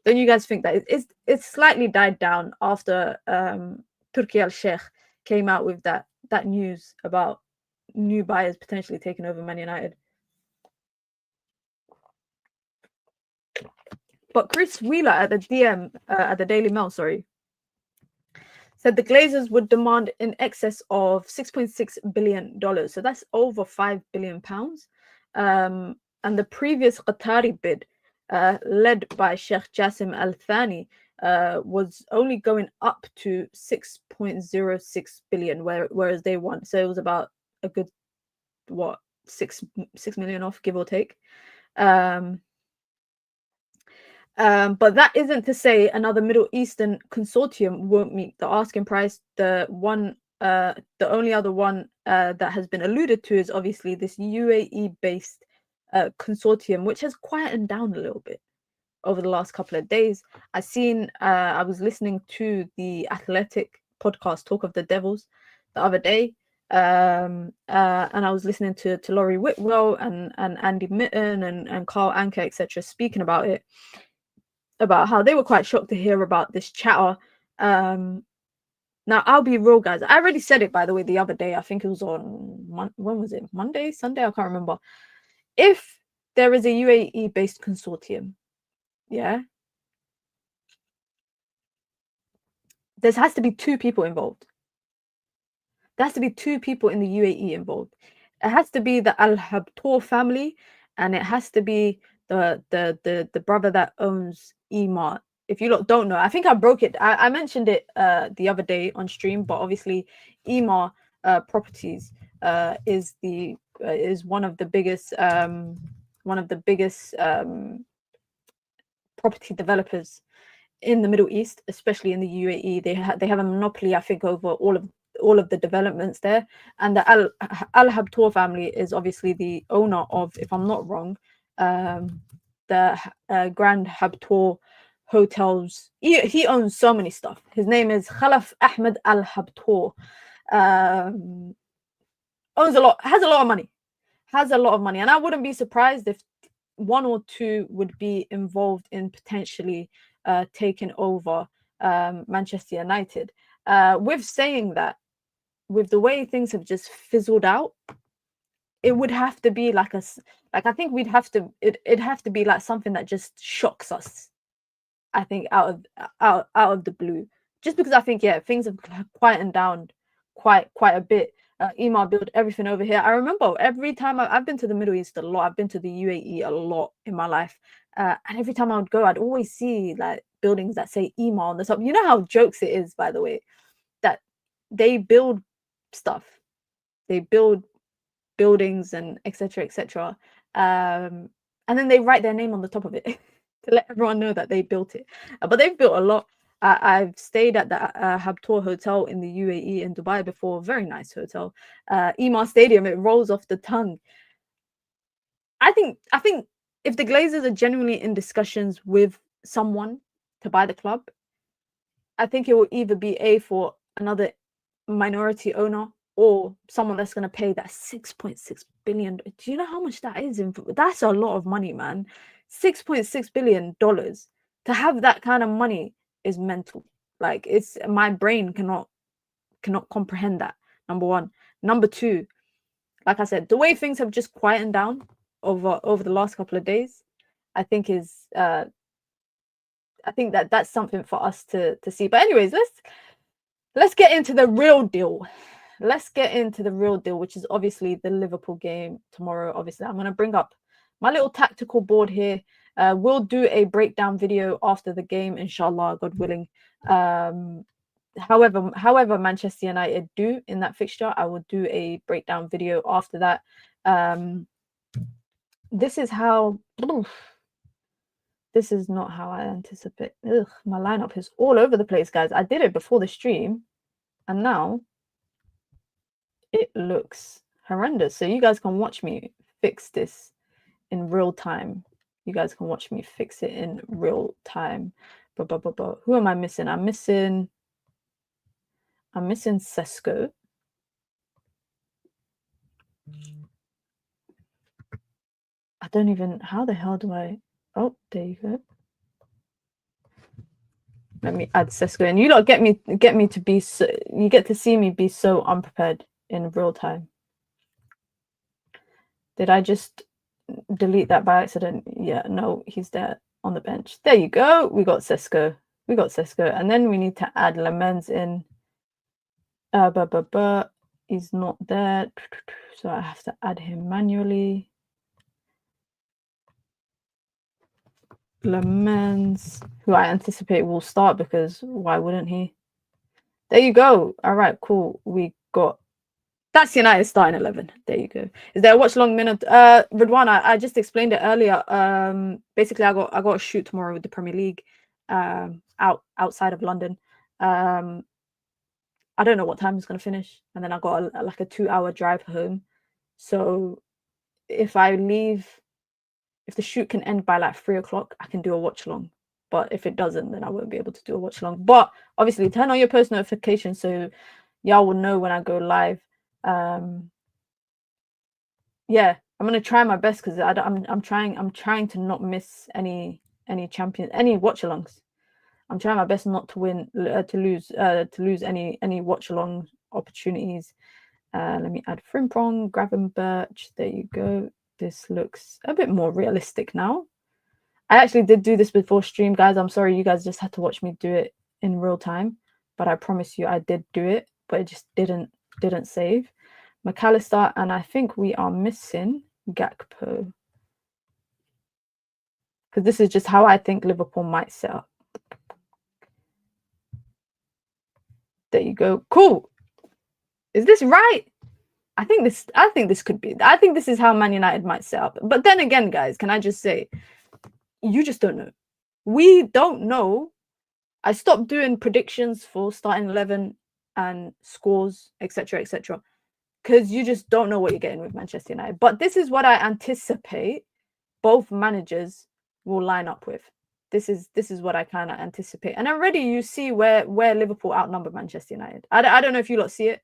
Don't you guys think that it's slightly died down after Turki Al-Sheikh came out with that news about new buyers potentially taking over Man United? But Chris Wheeler at the Daily Mail, said the Glazers would demand in excess of $6.6 billion. So that's over £5 billion. And the previous Qatari bid, led by Sheikh Jassim Al Thani, was only going up to 6.06 billion, whereas they won. So it was about a good, what, 6 million off, give or take. But that isn't to say another Middle Eastern consortium won't meet the asking price. The only other one that has been alluded to is obviously this UAE-based consortium, which has quietened down a little bit over the last couple of days. I was listening to the Athletic podcast, Talk of the Devils, the other day, and I was listening to Laurie Whitwell and Andy Mitten and Carl Anker, etc., speaking about it, about how they were quite shocked to hear about this chatter. Now, I'll be real, guys. I already said it, by the way, the other day. I think it was on, when was it? Monday? Sunday? I can't remember. If there is a UAE-based consortium, yeah, there has to be 2 people involved. There has to be 2 people in the UAE involved. It has to be the Al Habtour family, and it has to be the brother that owns Emar. If you lot don't know, I think I broke it. I mentioned it the other day on stream, but obviously Emar Properties is one of the biggest property developers in the Middle East, especially in the UAE. They have a monopoly, I think, over all of the developments there. And the Al Habtour family is obviously the owner of, if I'm not wrong, the Grand Habtour hotels. He owns so many stuff. His name is Khalaf Ahmed Al Habtour. Owns a lot, has a lot of money, and I wouldn't be surprised if 1 or 2 would be involved in potentially taking over Manchester United. With saying that, with the way things have just fizzled out, it would have to be like I think we'd have to it'd have to be like something that just shocks us, I think, out of the blue, just because I think, yeah, things have quietened down quite a bit. Emar built everything over here. I remember every time I've been to the Middle East a lot. I've been to the UAE a lot in my life, and every time I would go, I'd always see like buildings that say Emar on the top. You know how jokes it is, by the way, that they build stuff. They build buildings and etc. etc. And then they write their name on the top of it to let everyone know that they built it. But they've built a lot. I've stayed at the Habtoor Hotel in the UAE in Dubai before. Very nice hotel. Emaar Stadium, it rolls off the tongue. I think if the Glazers are genuinely in discussions with someone to buy the club, I think it will either be for another minority owner or someone that's going to pay that 6.6 billion. Do you know how much that is? That's a lot of money, man. $6.6 billion. To have that kind of money is mental. Like, it's, my brain cannot comprehend that. Number one. Number two, like I said, the way things have just quietened down over the last couple of days, I think is I think that's something for us to see. But anyways, let's get into the real deal. Let's get into the real deal, which is obviously the Liverpool game tomorrow. Obviously, I'm going to bring up my little tactical board here. We'll do a breakdown video after the game, inshallah, God willing. However Manchester United do in that fixture, I will do a breakdown video after that. This is how... This is not how I anticipate. Ugh, my lineup is all over the place, guys. I did it before the stream, and now it looks horrendous. So you guys can watch me fix this in real time. You guys can watch me fix it in real time. But who am I missing? I'm missing Sesko. I don't even... How the hell do I... Oh, there you go. Let me add Sesko, and you lot get me to be so... You get to see me be so unprepared in real time. Did I just delete that by accident? Yeah, no, he's there on the bench. There you go. We got Sesko. And then we need to add Lemens in. He's not there, so I have to add him manually. Lemens, who I anticipate will start, because why wouldn't he? There you go. All right, cool. We got... That's United starting 11. There you go. Is there a watch long minute? Ridwan, I just explained it earlier. Basically, I got a shoot tomorrow with the Premier League, outside of London. I don't know what time it's gonna finish, and then I got like a 2-hour drive home. So if the shoot can end by like 3 o'clock, I can do a watch long. But if it doesn't, then I won't be able to do a watch long. But obviously, turn on your post notifications so y'all will know when I go live. Yeah, I'm gonna try my best, because I'm trying to not miss any watch-alongs. I'm trying my best not to lose any watch-along opportunities. Let me add Frimpong, Gravenberch. There you go. This looks a bit more realistic now. I actually did do this before stream, guys. I'm sorry you guys just had to watch me do it in real time, but I promise you I did do it, but it just didn't save. McAllister, and I think we are missing Gakpo, because this is just how I think Liverpool might set up. There you go. Cool. Is this right? I think this could be. I think this is how Man United might set up. But then again, guys, can I just say, you just don't know. We don't know. I stopped doing predictions for starting 11 and scores, etc., etc., because you just don't know what you're getting with Manchester United. But this is what I anticipate both managers will line up with. This is what I kind of anticipate. And already you see where Liverpool outnumber Manchester United. I don't know if you lot see it,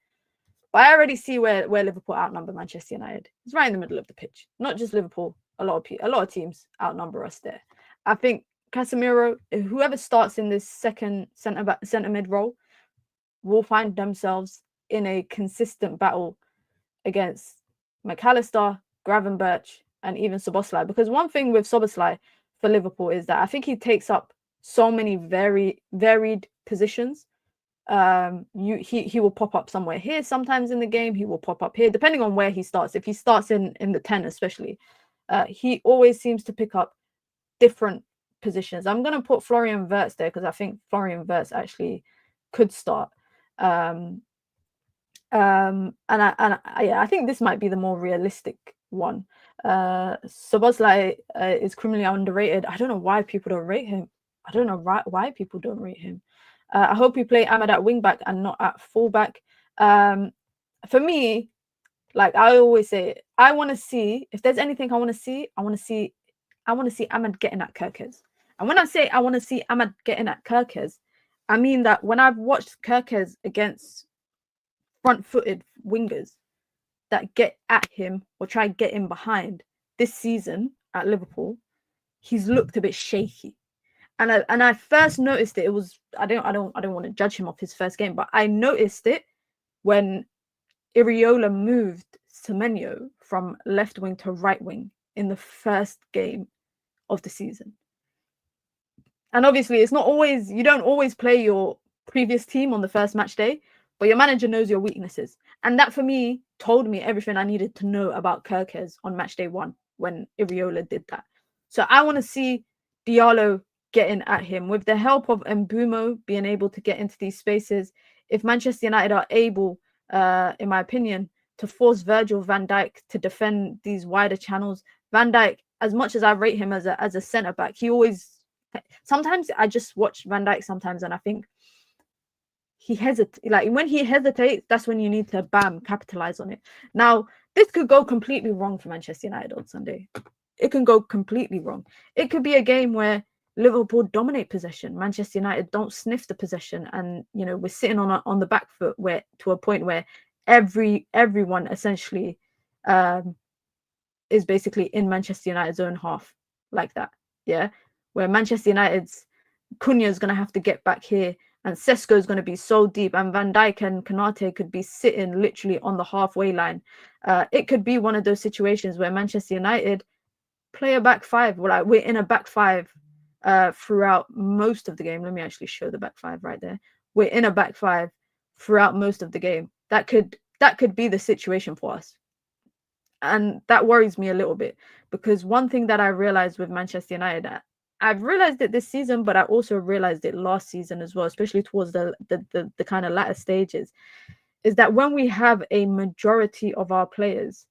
but I already see where Liverpool outnumber Manchester United. It's right in the middle of the pitch. Not just Liverpool. A lot of teams outnumber us there. I think Casemiro, whoever starts in this second centre mid role, will find themselves in a consistent battle against McAllister, Gravenberch, and even Szoboszlai. Because one thing with Szoboszlai for Liverpool is that I think he takes up so many varied positions. He will pop up somewhere here sometimes in the game. He will pop up here, depending on where he starts. If he starts in the 10 especially, he always seems to pick up different positions. I'm going to put Florian Wirtz there, because I think Florian Wirtz actually could start. I think this might be the more realistic one. Szoboszlai is criminally underrated. I don't know why people don't rate him. I don't know why people don't rate him. I hope we play Ahmed at wing back and not at fullback. For me, like I always say, I want to see, if there's anything I want to see, I want to see Ahmed getting at Kerkez. And when I say I want to see Ahmed getting at Kerkez, I mean that when I've watched Kerkez against front-footed wingers that get at him or try and get him behind this season at Liverpool, he's looked a bit shaky. And I first noticed it. It was I don't want to judge him off his first game, but I noticed it when Iriola moved Semenyo from left wing to right wing in the first game of the season. And obviously, it's not always, you don't always play your previous team on the first match day, but your manager knows your weaknesses. And that for me told me everything I needed to know about Kerkez on match day 1 when Iriola did that. So I want to see Diallo getting at him with the help of Mbumo being able to get into these spaces. If Manchester United are able, in my opinion, to force Virgil van Dijk to defend these wider channels, Van Dijk, as much as I rate him as a centre back, he always, sometimes I just watch Van Dijk sometimes and I think he hesitates. Like when he hesitates, that's when you need to capitalize on it. Now, this could go completely wrong for Manchester United on Sunday. It can go completely wrong. It could be a game where Liverpool dominate possession. Manchester United don't sniff the possession, and we're sitting on the back foot where to a point where everyone essentially is basically in Manchester United's own half, like that. Yeah, where Manchester United's Cunha is going to have to get back here, and Sesko is going to be so deep, and Van Dijk and Konate could be sitting literally on the halfway line. It could be one of those situations where Manchester United play a back five. Well, we're in a back five throughout most of the game. Let me actually show the back five right there. We're in a back five throughout most of the game. That could be the situation for us. And that worries me a little bit, because one thing that I realized with Manchester United, I've realized it this season, but I also realized it last season as well, especially towards the kind of latter stages, is that when we have a majority of our players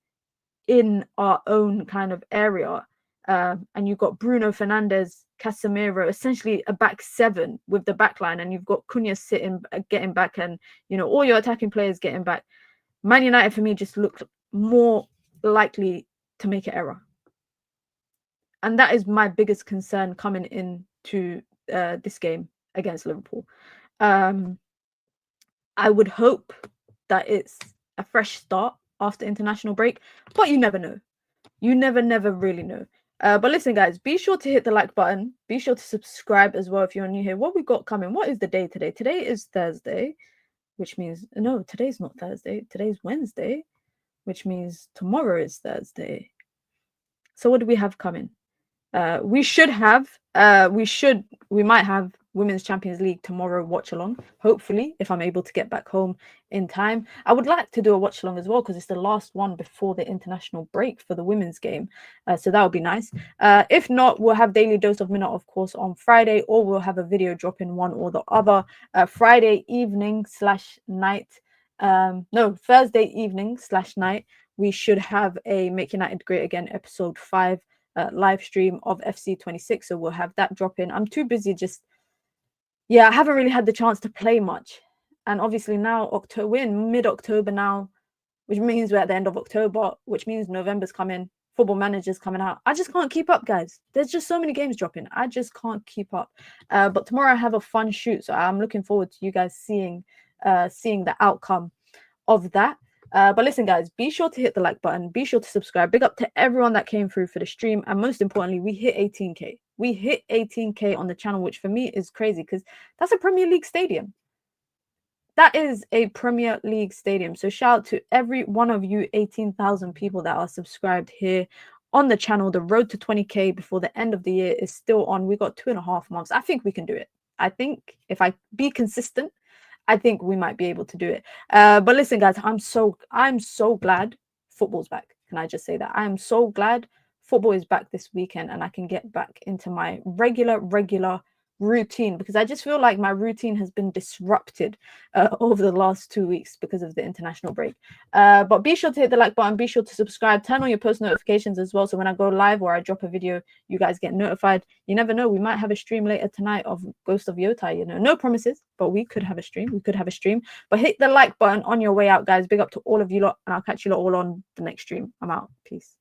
in our own kind of area, and you've got Bruno Fernandes, Casemiro, essentially a back seven with the back line, and you've got Cunha sitting, getting back, and all your attacking players getting back, Man United for me just looked more likely to make an error. And that is my biggest concern coming into this game against Liverpool. I would hope that it's a fresh start after international break, but you never know. You never really know. But listen, guys, be sure to hit the like button. Be sure to subscribe as well if you're new here. What we got coming? What is the day today? Today is Thursday, which means, no, today's not Thursday. Today's Wednesday, which means tomorrow is Thursday. So what do we have coming? We might have Women's Champions League tomorrow watch along, hopefully, if I'm able to get back home in time. I would like to do a watch along as well, because it's the last one before the international break for the women's game, so that would be nice. If not, we'll have Daily Dose of Minute, of course, on Friday, or we'll have a video drop in one or the other. Friday evening / night, no, Thursday evening / night, we should have a Make United Great Again episode 5 live stream of FC26, so we'll have that drop in. I'm too busy, I haven't really had the chance to play much, and obviously now we're in mid-October now, which means we're at the end of October, which means November's coming, Football Manager's coming out. I just can't keep up, guys. There's just so many games dropping. I just can't keep up. But tomorrow I have a fun shoot, so I'm looking forward to you guys seeing the outcome of that. But listen, guys, be sure to hit the like button. Be sure to subscribe. Big up to everyone that came through for the stream. And most importantly, we hit 18K. We hit 18K on the channel, which for me is crazy, because that's a Premier League stadium. That is a Premier League stadium. So shout out to every one of you 18,000 people that are subscribed here on the channel. The road to 20K before the end of the year is still on. We got 2.5 months. I think we can do it. I think if I be consistent, I think we might be able to do it. But listen, guys, I'm so glad football's back. Can I just say that? I am so glad football is back this weekend, and I can get back into my regular routine, because I just feel like my routine has been disrupted over the last 2 weeks because of the international break. But be sure to hit the like button, be sure to subscribe, turn on your post notifications as well, so when I go live or I drop a video, you guys get notified. You never know, we might have a stream later tonight of Ghost of Yotai, you know, no promises, but we could have a stream, but hit the like button on your way out, guys. Big up to all of you lot, and I'll catch you lot all on the next stream. I'm out. Peace.